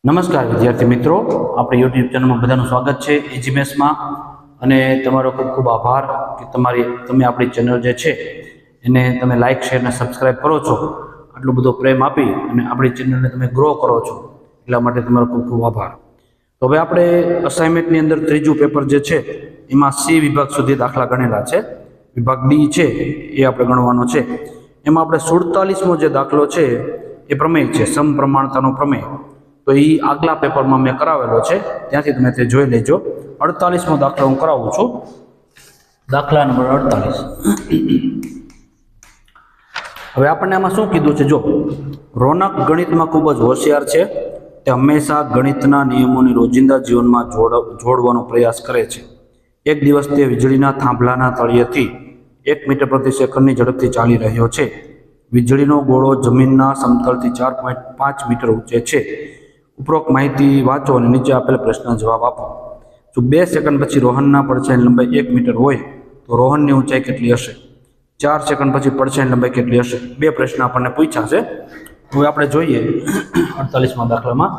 નમસ્કાર વિદ્યાર્થી મિત્રો, આપણી યુટ્યુબ ચેનલમાં બધાનું સ્વાગત છે એજીમેસમાં. અને તમારો ખૂબ ખૂબ આભાર કે તમે આપણી ચેનલ જે છે એને તમે લાઇક શેર અને સબસ્ક્રાઈબ કરો છો. આટલો બધો પ્રેમ આપી અને આપણી ચેનલને તમે ગ્રો કરો છો, એટલા માટે તમારો ખૂબ ખૂબ આભાર. તો હવે આપણે અસાઇનમેન્ટની અંદર ત્રીજું પેપર જે છે એમાં સી વિભાગ સુધી દાખલા ગણેલા છે. વિભાગ ડી છે એ આપણે ગણવાનો છે. એમાં આપણે 47મો જે દાખલો છે એ પ્રમેય છે, સમપ્રમાણતાનો પ્રમેય. તો એ આગલા પેપરમાં મેં કરાવેલો છે, ત્યાંથી તમે તે જોઈ લેજો. 48મો દાખલો હું કરાવું છું, દાખલા નંબર 48. હવે આપણને આમાં શું કીધું છે? જો રોનક ગણિતમાં ખૂબ જ હોશિયાર છે, તે હંમેશા ગણિતના નિયમોની રોજિંદા જીવનમાં જોડવાનો પ્રયાસ કરે છે. એક દિવસ તે વીજળીના થાંભલાના તળિયેથી 1 મીટર પ્રતિ સેકન્ડની ઝડપથી ચાલી રહ્યો છે. વીજળીનો ગોળો જમીનના સમતલથી 4.5 મીટર ઊંચે છે. ઉપરોક્ત માહિતી વાંચો અને નીચે આપેલ પ્રશ્નનો જવાબ આપો. જો 2 સેકન્ડ પછી રોહનના પડછાયાની લંબાઈ 1 મીટર હોય તો રોહનની ઊંચાઈ કેટલી હશે? 4 સેકન્ડ પછી પડછાયાની લંબાઈ કેટલી હશે? બે પ્રશ્ન આપણને પૂછ્યા છે. હવે આપણે જોઈએ 48મા દાખલામાં.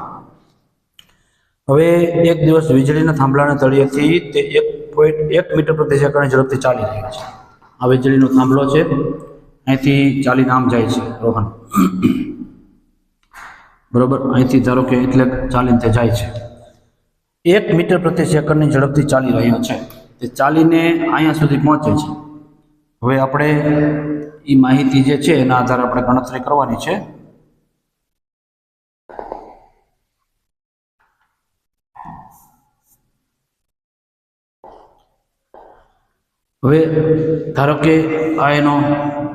હવે એક દિવસ વીજળીના થાંભલાના તળિયેથી તે 1.1 મીટર પ્રતિ સેકન્ડની ઝડપથી ચાલી રહ્યો છે. આ વીજળીનો થાંભલો છે, અહીંથી ચાલીને આમ જાય છે રોહન, બરોબર. અહીંથી ધારો કે એટલે ચાલીને તે જાય છે. 1 મીટર પ્રતિ સેકન્ડની ઝડપથી ચાલી રહ્યો છે, તે ચાલીને અહીંયા સુધી પહોંચે છે. હવે આપણે એ માહિતી જે છે એના આધારે આપણે ગણતરી કરવાની છે. હવે ધારો કે આ એનો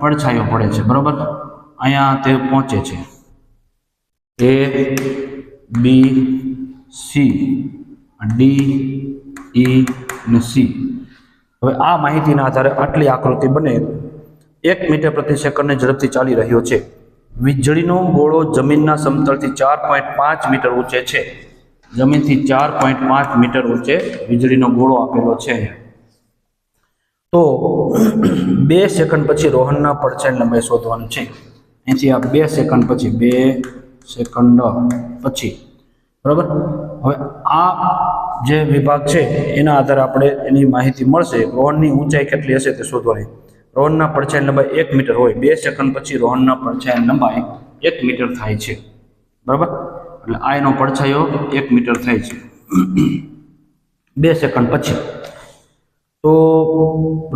પડછાયો પડે છે, બરોબર. અહીંયા તે પહોંચે છે, A, B, C, D, E અને C. હવે આ માહિતીના આધારે આટલી આકૃતિ બને. 1 મીટર પ્રતિ સેકન્ડની ઝડપથી ચાલી રહ્યો છે. વીજળીનો ગોળો જમીનના સમતલથી 4.5 મીટર ઊંચે છે. જમીનથી 4.5 મીટર ઊંચે વીજળીનો ગોળો આપેલો છે. તો 2 સેકન્ડ પછી રોહનના પડછાયાની લંબાઈ શોધવાની છે. અહીંથી આ 2 સેકન્ડ પછી, 2 સેકન્ડ પછી, બરાબર. હવે આ જે વિભાગ છે એના આધારે આપણે એની માહિતી મળશે. રોહનની ઊંચાઈ કેટલી હશે તે શોધવાની. રોહનના પડછાયાની લંબાઈ 1 મીટર હોય, 2 સેકન્ડ પછી રોહનના પડછાયાની લંબાઈ 1 મીટર થાય છે, બરાબર. એટલે આ એનો પડછાયો 1 મીટર થાય છે 2 સેકન્ડ પછી. તો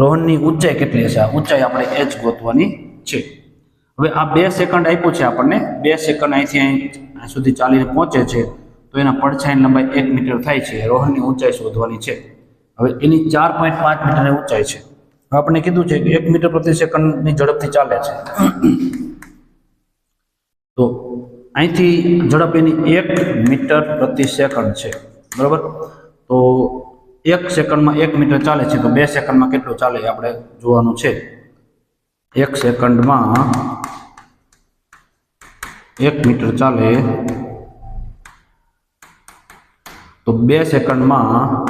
રોહનની ઊંચાઈ કેટલી હશે? આ ઊંચાઈ આપણે h ગોતવાની છે. હવે આ 2 સેકન્ડ આપ્યું છે આપણને. 2 સેકન્ડ અહીંથી અહીં સુધી ચાલીને પહોંચે છે, તો એના પડછાયાની લંબાઈ 1 મીટર થાય છે. રોહનની ઊંચાઈ શોધવાની છે. હવે એની 4.5 મીટરની ઊંચાઈ છે. આપણે કીધું છે કે 1 મીટર પ્રતિ સેકન્ડની ઝડપથી ચાલે છે. તો અહીંથી ઝડપ એની 1 મીટર પ્રતિ સેકન્ડ છે, બરાબર. તો 1 સેકન્ડમાં 1 મીટર ચાલે છે, તો 2 સેકન્ડમાં કેટલું ચાલે આપણે જોવાનું છે. 1 સેકન્ડમાં 1 મીટર ચાલે તો 2 સેકન્ડમાં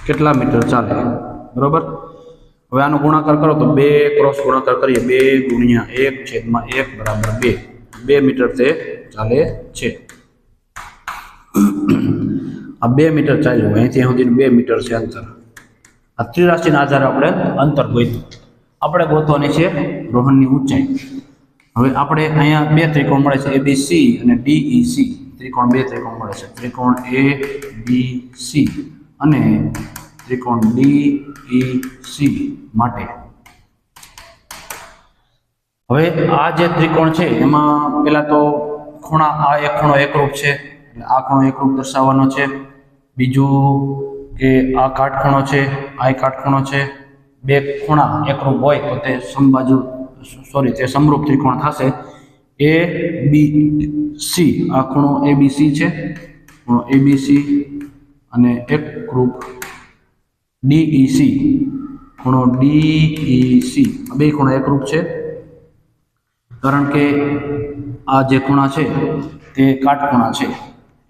કેટલા મીટર ચાલે, બરોબર. હવે આનો ગુણાકાર કરો તો 2 ક્રોસ ગુણાકાર કરીએ, 2 ગુણ્યા 1/1 બરાબર 2. 2 મીટર તે ચાલે છે. આ 2 મીટર ચાલ્યું, અહીંથી સુધી 2 મીટર છે અંતર. આ ત્રિરાશિના આધારે આપણે અંતર ગોત્યું. આપણે ગોતવાની છે રોહનની ઊંચાઈ. હવે આપણે અહીંયા 2 ત્રિકોણ મળે છે, ABC અને DEC. ત્રિકોણ 2 ત્રિકોણ મળે છે, ત્રિકોણ ABC અને ત્રિકોણ DEC માટે. હવે આ જે ત્રિકોણ છે એમાં પેલા તો ખૂણા, આ એક ખૂણો એકરૂપ છે, એટલે આ ખૂણો એકરૂપ દર્શાવવાનો છે. બીજું કે આ કાટખૂણો છે, આ કાટખૂણો છે. 2 ખૂણા એકરૂપ હોય તો તે તે સમરૂપ ત્રિકોણ થશે. ABC, આ ખૂણો ABC છે, ખૂણો ABC અને એકરૂપ DEC, ખૂણો DEC. બે ખૂણા એકરૂપ છે, કારણ કે આ જે ખૂણા છે તે કાટખૂણા છે,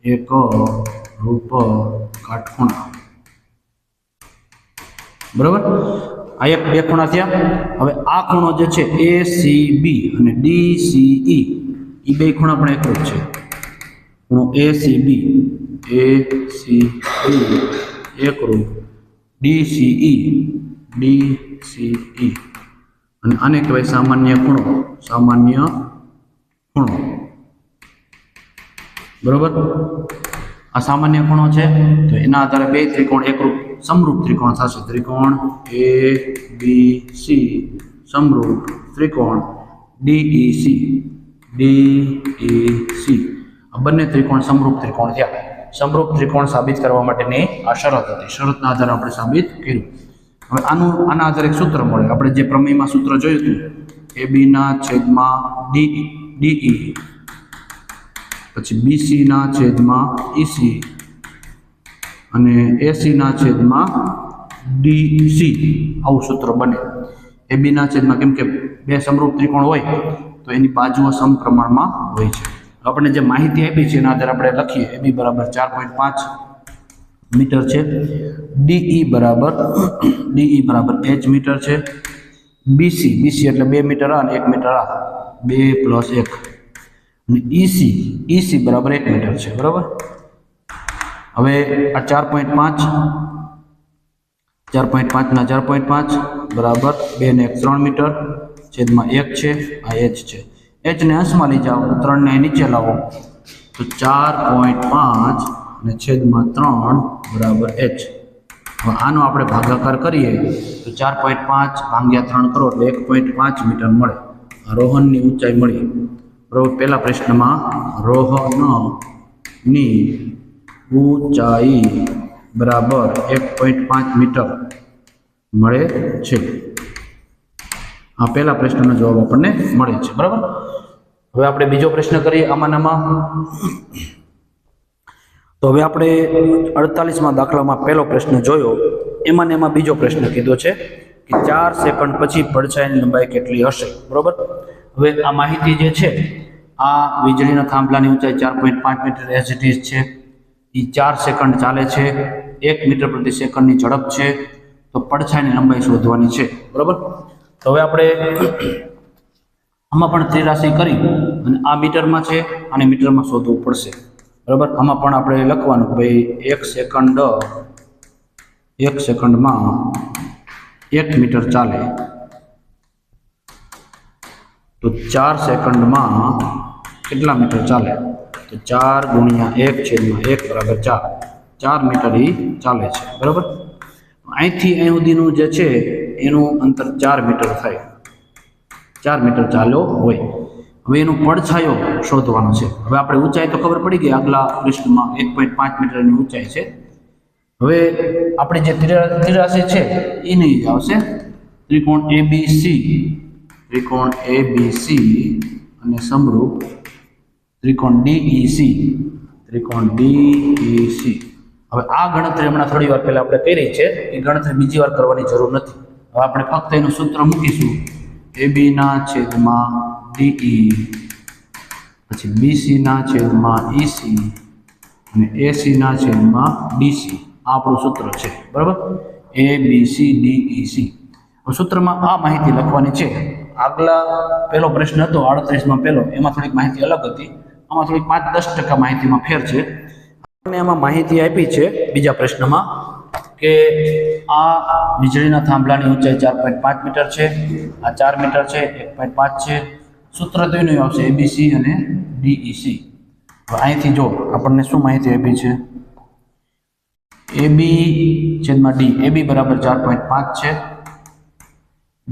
એકરૂપ કાટખૂણા, બરાબર. આ 2 ખૂણા થયા. હવે આ ખૂણો જે છે ACB અને DCE, એ બે ખૂણા પણ એકરૂપ છે. ખૂણો ACB એકરૂપ DCE અને આને કહેવાય સામાન્ય ખૂણો. બરોબર, આ સામાન્ય ખૂણો છે. તો એના આધારે બે ત્રિકોણ એકરૂપ સમરૂપ ત્રિકોણ થશે. ત્રિકોણ ABC સમરૂપ ત્રિકોણ DEC. આ બંને ત્રિકોણ સમરૂપ ત્રિકોણ થયા. સમરૂપ ત્રિકોણ સાબિત કરવા માટેની આ શરત હતી. શરતના આધારે આપણે સાબિત કર્યું. હવે આના આધારે એક સૂત્ર મળે. આપણે જે પ્રમેયમાં સૂત્ર જોયું હતું, AB ના છેદમાં DE, પછી BC ના છેદમાં EC અને AC ના છેદમાં DC. આવું સૂત્ર બને. AB ના છેદમાં, કેમ કે બે સમરૂપ ત્રિકોણ હોય તો એની બાજુઓ સમપ્રમાણમાં હોય છે. આપણે જે માહિતી આપી છે એના આધારે આપણે લખીએ. AB બરાબર 4.5 મીટર છે. DE બરાબર h મીટર છે. BC એટલે 2 મીટર આ અને 1 મીટર આ, 2 + 1 અને EC બરાબર 1 મીટર છે. બરાબર, હવે આ 4.5 ના 4.5 બરાબર 2 ને 1 3 મીટર છેદમાં 1 છે. આ h છે. h ને અંશમાં લઈ જાઓ, 3 ને નીચે લાવો તો 4.5 અને છેદમાં 3 બરાબર h. હવે આનો આપણે ભાગાકાર કરીએ તો 4.5 ભાગ્યા 3 કરો એટલે 1.5 મીટર મળે. આ રોહનની ઊંચાઈ મળી. બરાબર, પહેલા પ્રશ્નમાં રોહનની ઊંચાઈ બરાબર 1.5 મીટર મળે છે. આ પહેલા પ્રશ્નનો જવાબ આપણને મળે છે. બરાબર, હવે આપણે બીજો પ્રશ્ન કરીએ આમાંનામાં. તો હવે આપણે 48માં દાખલામાં પહેલો પ્રશ્ન જોયો, એમાં બીજો પ્રશ્ન કીધો છે કે 4 સેકન્ડ પછી પડછાયાની લંબાઈ કેટલી હશે. બરોબર, હવે આ માહિતી જે છે, આ વીજળીના થાંભલાની ઊંચાઈ 4.5 મીટર એઝ ઇટ ઇઝ છે. એ 4 સેકન્ડ ચાલે છે. 1 મીટર પ્રતિ સેકન્ડની ઝડપ છે. તો પડછાયાની લંબાઈ શોધવાની છે. બરોબર, તો હવે આપણે આમાં પણ ત્રિરાશી કરી અને આ મીટરમાં છે અને મીટરમાં શોધવું પડશે. બરાબર, આમાં પણ આપણે લખવાનું કે ભાઈ 1 સેકન્ડમાં 1 મીટર ચાલે તો 4 સેકન્ડમાં કેટલા મીટર ચાલે? તો 4 × 1/1 બરાબર 4 મીટર એ ચાલે છે. બરાબર, અહીંથી અહીં સુધીનું જે છે એનું અંતર 4 મીટર થાય. 4 મીટર ચાલ્યો હોય. હવે એનું પડછાયો શોધવાનો છે. હવે આપણે ઊંચાઈ તો ખબર પડી ગઈ, આગલા પ્રશ્નમાં 1.5 મીટરની ઊંચાઈ છે. હવે આપણે જે ત્રિરાશી છે એ નહીં આવશે. ત્રિકોણ ABC અને સમરૂપ ત્રિકોણ DEC. હવે આ ગણતરી હમણાં થોડી વાર પહેલા આપણે કરી છે. એ ગણતરી બીજી વાર કરવાની જરૂર નથી. હવે આપણે ફક્ત એનું સૂત્ર મૂકીશું. AB ના છેદમાં DE પછી BC ના છેદમાં EC અને AC ના છેદમાં DC. આ આપણું સૂત્ર છે. બરાબર, ABCDEC. સૂત્રમાં આ માહિતી લખવાની છે. આગલા પહેલો પ્રશ્ન હતો 38માં પહેલો, એમાં થોડીક માહિતી અલગ હતી. આમાં થોડીક 5-10% માહિતીમાં ફેર છે. આમાં માહિતી આપી છે બીજા પ્રશ્નમાં કે આ વીજળીના થાંભલાની ઊંચાઈ 4.5 મીટર છે. આ 4 મીટર છે, 1.5 છે. સૂત્ર તો એનું આવશે ABC અને DEC. હવે અહીંથી જો આપણને શું માહિતી આપી છે? AB છેદમાં D. AB બરાબર 4.5 છે.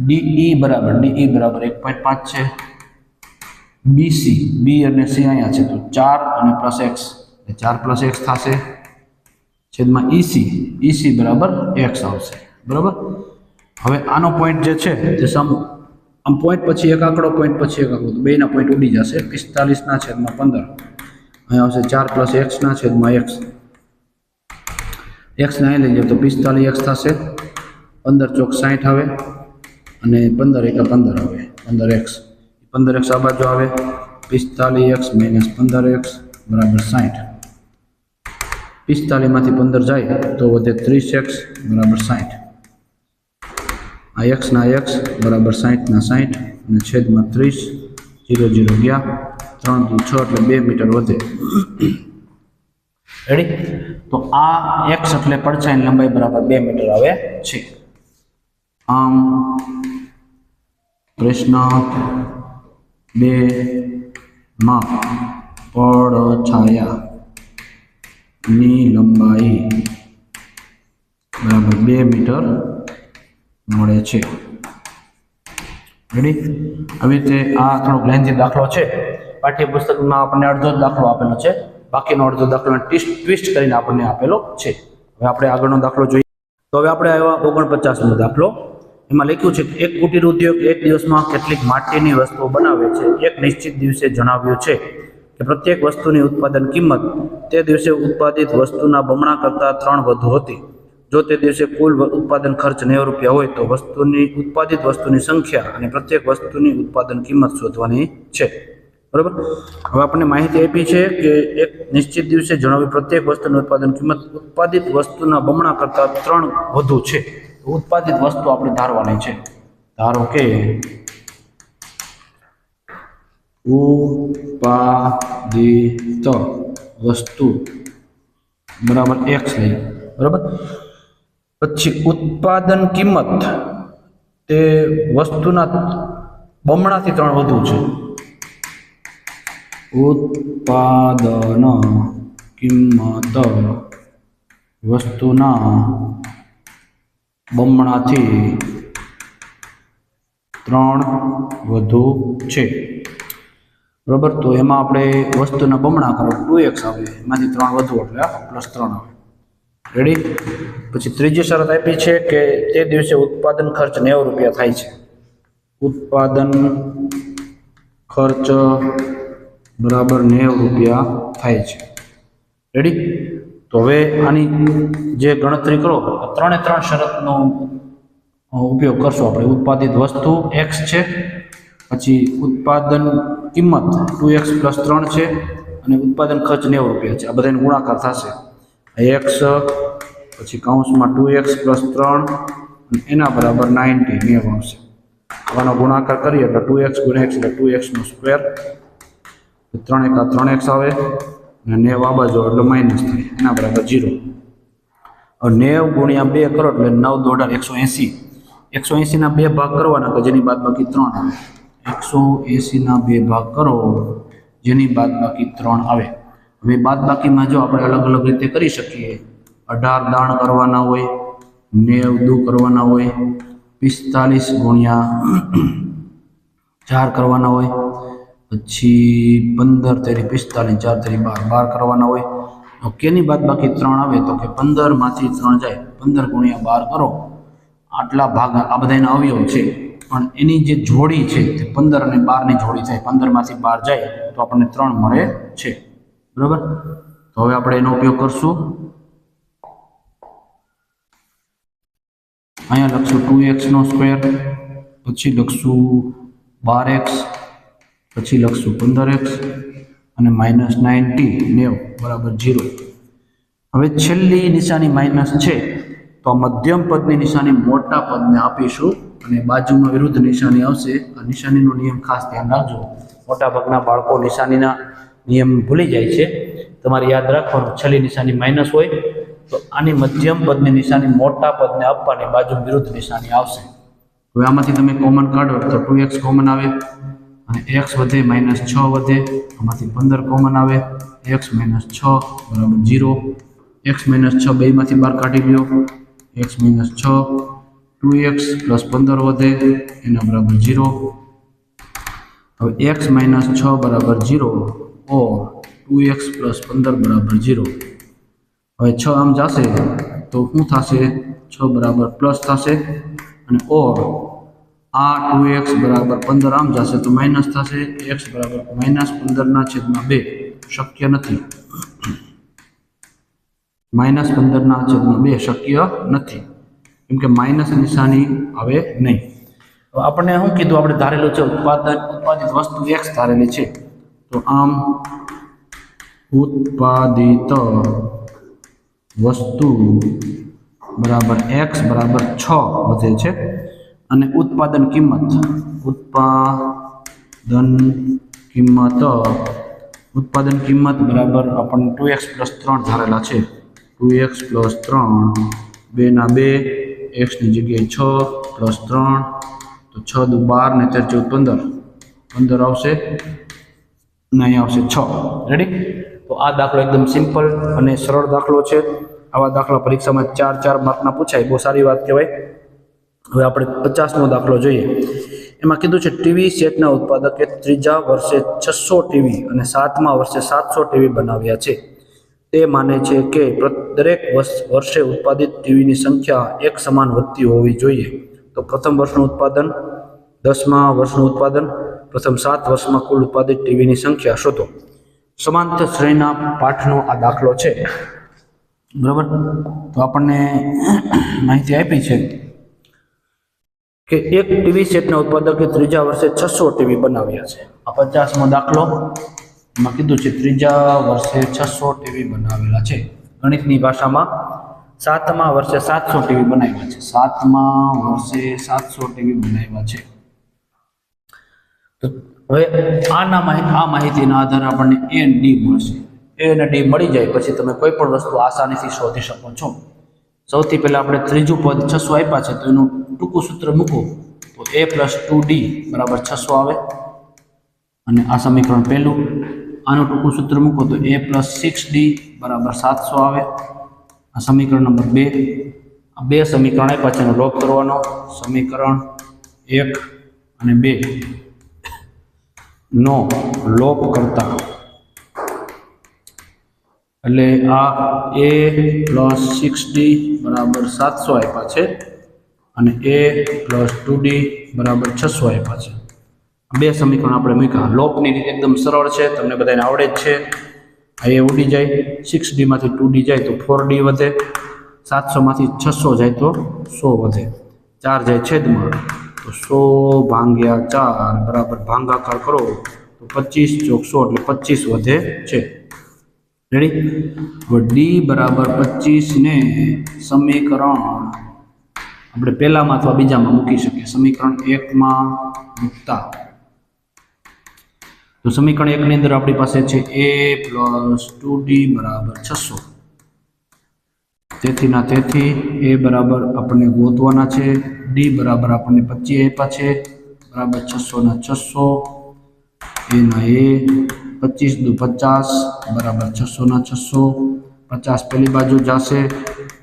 DE બરાબર 1.5 છે. BC, B અને C અહીંયા છે તો 4 અને +x, 4 + x થશે. છેદમાં EC બરાબર x આવશે. બરાબર, હવે આનો પોઈન્ટ જે છે તે આમ પોઈન્ટ પછી એક આંકડો, પોઈન્ટ પછી એક આંકડો, તો બેના પોઈન્ટ ઉડી જશે. 45 ના છેદમાં 15 અહીંયા આવશે. 4 + x ના છેદમાં x. x ને અહીં લઈ જાવ તો 45x થશે. 15 ચોક 60 આવે અને 15 એકા 15 આવે, 15x. 15x આ બાજુ આવે. 45x - 15x બરાબર 60. 45માંથી 15 જાય તો વધે 30x બરાબર 60. આ x ના x બરાબર 60 ના 60 અને છેદમાં 30, 0 0 ગયા, 3 દુ 6 એટલે 2 મીટર વધે. રેડી? તો આ x એટલે પડછાયાની લંબાઈ બરાબર 2 મીટર આવે છે. આમ પ્રશ્ન 2 માં પડછાયાની લંબાઈ બરાબર 2 મીટર મળે છે. રેડી? આવી રીતે આ થોડો લેન્થી દાખલો છે. પાઠ્યપુસ્તકમાં આપણને અડધો દાખલો આપેલો છે, બાકીનો અડધો દાખલો ટ્વિસ્ટ કરીને આપણને આપેલો છે. હવે આપણે આગળનો દાખલો જોઈએ. તો હવે આપણે આવ્યા 49મો દાખલો. એમાં લખ્યું છે કે એક કુટીર ઉદ્યોગ એક દિવસમાં કેટલીક માટીની વસ્તુઓ બનાવે છે. એક નિશ્ચિત દિવસે જણાવ્યું છે કે પ્રત્યેક વસ્તુની ઉત્પાદન કિંમત તે દિવસે ઉત્પાદિત વસ્તુના બમણા કરતાં 3 વધુ હતી. જો તે દિવસે કુલ ઉત્પાદન ખર્ચ 90 રૂપિયા હોય તો ઉત્પાદિત વસ્તુની સંખ્યા અને પ્રત્યેક વસ્તુની ઉત્પાદન કિંમત શોધવાની છે. બરાબર? હવે આપણને માહિતી આપી છે કે એક નિશ્ચિત દિવસે જણાવી પ્રત્યેક વસ્તુની ઉત્પાદન કિંમત ઉત્પાદિત વસ્તુના બમણા કરતાં 3 વધુ છે. ઉત્પાદિત વસ્તુ આપણે ધારવાની છે. ધારો કે ઉત્પાદિત વસ્તુ બરાબર x લઈએ. બરાબર? પછી ઉત્પાદન કિંમત તે વસ્તુના બમણાથી 3 વધુ છે. ઉત્પાદન કિંમત વસ્તુના બમણાથી 3 વધુ છે. બરાબર? તો એમાં આપણે વસ્તુના બમણા કરો 2x આવે, એમાંથી 3 વધુ એટલે +3 આવે. રેડી? પછી ત્રીજી શરત આપી છે કે તે દિવસે ઉત્પાદન ખર્ચ 90 રૂપિયા થાય છે. ઉત્પાદન ખર્ચ બરાબર 90 રૂપિયા થાય છે. રેડી? તો હવે આની જે ગણતરી કરો 3 શરતનો ઉપયોગ કરશો આપણે. ઉત્પાદિત વસ્તુ x છે, પછી ઉત્પાદન કિંમત 2x + 3 છે, અને ઉત્પાદન ખર્ચ 90 રૂપિયા છે. આ બધાનો ગુણાકાર થશે. x પછી કૌંસમાં 2x + 3 એના બરાબર 90 આવશે. આનો ગુણાકાર કરીએ એટલે 2x × x એટલે 2x² 3 × 3x આવે અને 90 આ બાજુ એટલે માઇનસ થાય, એના બરાબર 0. હવે 90 × 2 કરો એટલે 9 × 180. 180 ના 2 ભાગ કરવાના કે જેની બાદબાકી 3 આવે. 180 ના 2 ભાગ કરો જેની બાદબાકી 3 આવે. હવે બાદબાકીમાં જો આપણે અલગ અલગ રીતે કરી શકીએ. 18 દાણ કરવાના હોય, 90 દુ કરવાના હોય, 45 × 4 કરવાના હોય, પછી 15 તેરી 45, 4 તેરી 12 કરવાના હોય. તો કેની બાદબાકી 3 આવે તો કે 15 માંથી 3 જાય. 15 × 12 કરો, આટલા ભાગ આ બધાના અવયવ છે, પણ એની જે જોડી છે તે 15 અને 12 ની જોડી થાય. 15 માંથી 12 જાય તો આપણને 3 મળે છે. બરાબર? તો હવે આપણે એનો ઉપયોગ કરશું. અહીંયા લખશું 2x², પછી લખશું 12x, પછી લખશું 15x અને -90 બરાબર 0. હવે છેલ્લી નિશાની માઇનસ છે તો મધ્યમ પદની નિશાની મોટા પદને આપીશું અને બાજુમાં વિરુદ્ધ નિશાની આવશે. આ નિશાનીનો નિયમ ખાસ ધ્યાન રાખજો. મોટાભાગના બાળકો નિશાનીના નિયમ ભૂલી જાય છે. તમારે યાદ રાખવાનું, છેલ્લી નિશાની માઇનસ હોય તો આની મધ્યમ પદની નિશાની મોટા પદને આપવાની, બાજુ વિરુદ્ધ નિશાની આવશે. હવે આમાંથી તમે કોમન કાઢો તો 2x કોમન આવે અને x વધે -6 વધે. આમાંથી 15 કોમન આવે, x - 6 બરાબર 0. x - 6 બેમાંથી 12 કાઢી લો, x - 6, 2x + 15 વધે એના બરાબર 0. હવે x - 6 બરાબર 0 और 2x + 15 બરાબર 0. હવે 6 આમ જશે તો શું થશે? 6 બરાબર પ્લસ થશે અને ઓર આ 2x બરાબર 15 આમ જશે તો માઇનસ થશે. x બરાબર -15/2 શક્ય નથી. -15/2 શક્ય નથી, કેમ કે માઇનસ નિશાની આવે નહીં. તો આપણને શું કીધું? આપણે ધારેલું છે ઉત્પાદિત વસ્તુ x ધારેલી છે. તો આમ ઉત્પાદિત વસ્તુ બરાબર x બરાબર 6 વધે છે અને ઉત્પાદન કિંમત उत्पादन किंमत बराबर अपन 2x + 3 धारेला छे 2x + 3 2 ना 2 x ની જગ્યાએ 6 + 3 तो 6 × 2 = 12 ને 4 × 14 15 આવશે ને અહીં આવશે 6 રેડી। તો આ દાખલો એકદમ સિમ્પલ અને સરળ દાખલો છે। આવા દાખલા પરીક્ષામાં 4 માર્કના પૂછાય, બહુ સારી વાત કહેવાય। હવે આપણે 50મો દાખલો જોઈએ। એમાં કીધું છે ટીવી સેટના ઉત્પાદકે ત્રીજા વર્ષે 600 ટીવી અને 7મા વર્ષે 700 ટીવી બનાવ્યા છે। તે માને છે કે દરેક વર્ષે ઉત્પાદિત ટીવીની સંખ્યા એક સમાન વધતી હોવી જોઈએ। તો પ્રથમ વર્ષનું ઉત્પાદન, 10મા વર્ષનું ઉત્પાદન, પ્રથમ 7 વર્ષમાં કુલ ઉત્પાદિત ટીવીની સંખ્યા શોધો। સમાંતર શ્રેણીના પાઠનો આ દાખલો છે, બરાબર। તો આપણને માહિતી આપી છે કે એક ટીવી સેટના ઉત્પાદકે ત્રીજા વર્ષે 600 ટીવી બનાવ્યા છે। આ 50મો દાખલો એમાં કીધું છે ત્રીજા વર્ષે 600 ટીવી બનાવેલા છે। ગણિતની ભાષામાં 7મા વર્ષે 700 ટીવી બનાવ્યા છે। 7મા વર્ષે 700 ટીવી બનાવ્યા છે। તો હવે આ માહિતીના આધારે આપણને A અને D મળશે। A અને D મળી જાય પછી તમે કોઈ પણ વસ્તુ આસાનીથી શોધી શકો છો। સૌથી પહેલા આપણે ત્રીજું પદ 600 આપ્યા છે તો એનું ટૂંકું સૂત્ર મૂકો તો A + 2D = 600 આવે અને આ સમીકરણ પહેલું। આનું ટૂંકું સૂત્ર મૂકો તો A + 6D = 700 આવે। આ સમીકરણ નંબર 2। આ બે સમીકરણ આપ્યા છે એનો લોપ કરવાનો। સમીકરણ 1 અને 2 નો લોપ કરતા એટલે આ A + 6D = 700 આપ્યા છે અને A + 2D = 600 આપ્યા છે। બે સમીકરણ આપણે મૂક્યા। લોપની રીત એકદમ સરળ છે, તમને બધાને આવડે જ છે। આ A ઉડી જાય, 6D માંથી 2D જાય તો 4D વધે, 700 માંથી 600 જાય તો 100 વધે, 4 જાય છેદમાં તો 100/4 = ભાગાકાર કરો તો 25 × 100 એટલે 25 વધે છે। રેડી। હવે D = 25 ને સમીકરણ આપણે પહેલામાં અથવા બીજામાં મૂકી શકીએ। સમીકરણ 1માં મૂકતા તો સમીકરણ 1 ની અંદર આપણી પાસે છે A + 2D = 600। તેથી A બરાબર આપણને ગોતવાના છે, D બરાબર આપણને 25 આપ્યા છે બરાબર 600 ના 600 A ના A 25 × 2 = 50 બરાબર 600 ના 600 50 પેલી બાજુ જશે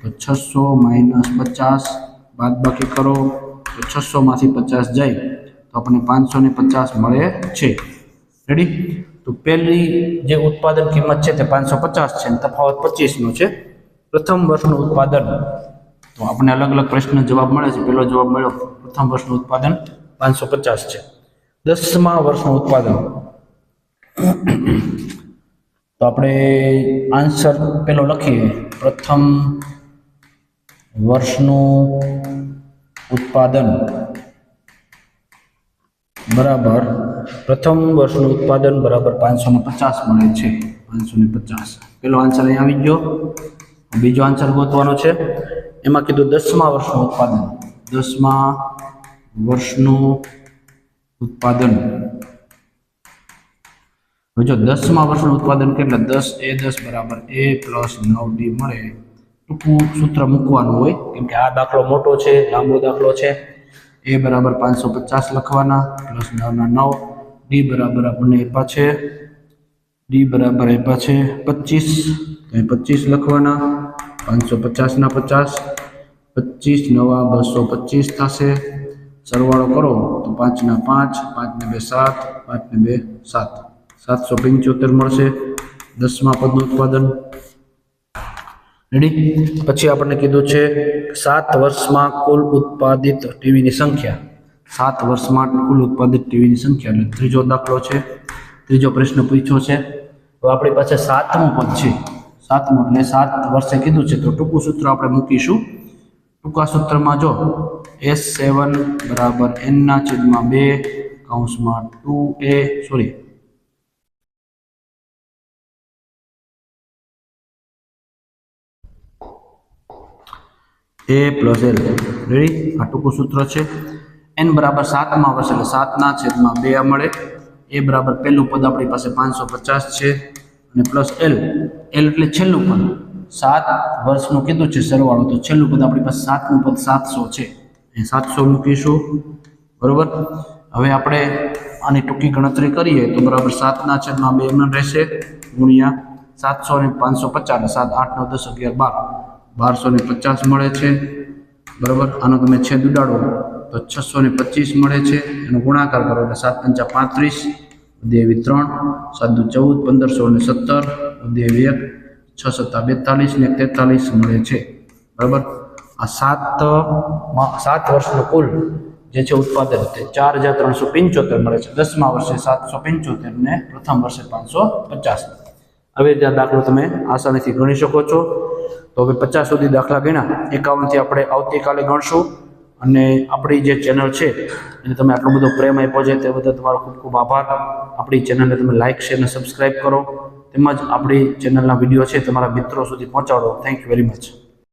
તો 600 - 50 બાદબાકી કરો તો 600 માંથી 50 જાય તો આપણને 550 મળે છે। રેડી। તો પહેલી જે ઉત્પાદન કિંમત છે તે 550 છે અને તફાવત 25 નો છે। પ્રથમ વર્ષનું ઉત્પાદન તો આપણે અલગ અલગ પ્રશ્ન જવાબ મળે છે। પહેલો જવાબ મળ્યો પ્રથમ વર્ષનું ઉત્પાદન 550 છે। 10મા વર્ષનું ઉત્પાદન તો આપણે આન્સર પેલો લખીએ પ્રથમ વર્ષનું ઉત્પાદન બરાબર પ્રથમ વર્ષનું ઉત્પાદન બરાબર 550 મળે છે। 550 પેલો આન્સર અહીં આવી ગયો। બીજો આન્સર ગોતવાનો છે। એમાં કીધું 10મા વર્ષનું ઉત્પાદન, 10મા વર્ષનું ઉત્પાદન। જો 10મા વર્ષનું ઉત્પાદન કેટલા 10 બરાબર A + 9D મળે। ટૂંકું સૂત્ર મૂકવાનું હોય કેમ કે આ દાખલો મોટો છે, લાંબો દાખલો છે। A બરાબર 550 લખવાના + 9 ના 9 D બરાબર આપણને આપ્યા છે D બરાબર આપ્યા છે 25 તો 25 લખવાના 550 ના 50 25 × 9 = 225 થશે। સરવાળો કરો તો 5 ના 5 5 ને 2 7 5 ને 2 7 775 મળશે 10મા પદનું ઉત્પાદન। રેડી। પછી આપણને કીધું છે 7 વર્ષમાં કુલ ઉત્પાદિત ટીવીની સંખ્યા। 7 વર્ષમાં કુલ ઉત્પાદિત ટીવીની સંખ્યા એટલે ત્રીજો દાખલો છે, ત્રીજો પ્રશ્ન પૂછ્યો છે। તો આપણી પાસે 7મું પદ છે, 7મું એટલે 7 વર્ષે કીધું છે તો ટૂંકું સૂત્ર આપણે મૂકીશું। ટૂંકા સૂત્રમાં જો S7 બરાબર n/2 કૌંસમાં 2A sorry A + L ready. આ ટૂંકું સૂત્ર છે। n બરાબર 7મા વર્ષ એટલે 7 ના છેદમાં 2 મળે। એ બરાબર પહેલું પદ આપણી પાસે 550 છે અને પ્લસ એલ એટલે છેલ્લું પદ 7 વર્ષનું કીધું છે સરવાળો, તો છેલ્લું પદ આપણી પાસે 7મું પદ 700 છે, એ 700 મૂકીશું બરોબર। હવે આપણે આની ટૂંકી ગણતરી કરીએ તો બરાબર 7/2 રહેશે ગુણ્યા 700 ને 550, 7 8 9 10 11 12, 1250 મળે છે બરાબર। આનો તમે છેદ ઉડાડો તો 625 મળે છે, એનો ગુણાકાર કરો એટલે 7 × 5 = 35, 2 * 3 7 × 14 1517, 2 * 1 6 × 7 = 42 ને 43 મળે છે બરાબર। આ 7 વર્ષનું કુલ જે છે ઉત્પાદન તે 4375 મળે છે। 10મા વર્ષે 775 ને પ્રથમ વર્ષે 550। હવે આ દાખલો તમે આસાનીથી ગણી શકો છો। તો હવે 50 સુધી દાખલા ગણ્યા, 51 થી આપણે આવતીકાલે ગણશું। અને આપણી જે ચેનલ છે એને તમે આટલો બધો પ્રેમ આપ્યો છે તે બદલ તમારો ખૂબ ખૂબ આભાર। આપણી ચેનલને તમે લાઇક શેર અને સબસ્ક્રાઇબ કરો, તેમજ આપણી ચેનલના વિડીયો છે તમારા મિત્રો સુધી પહોંચાડો। Thank you very much.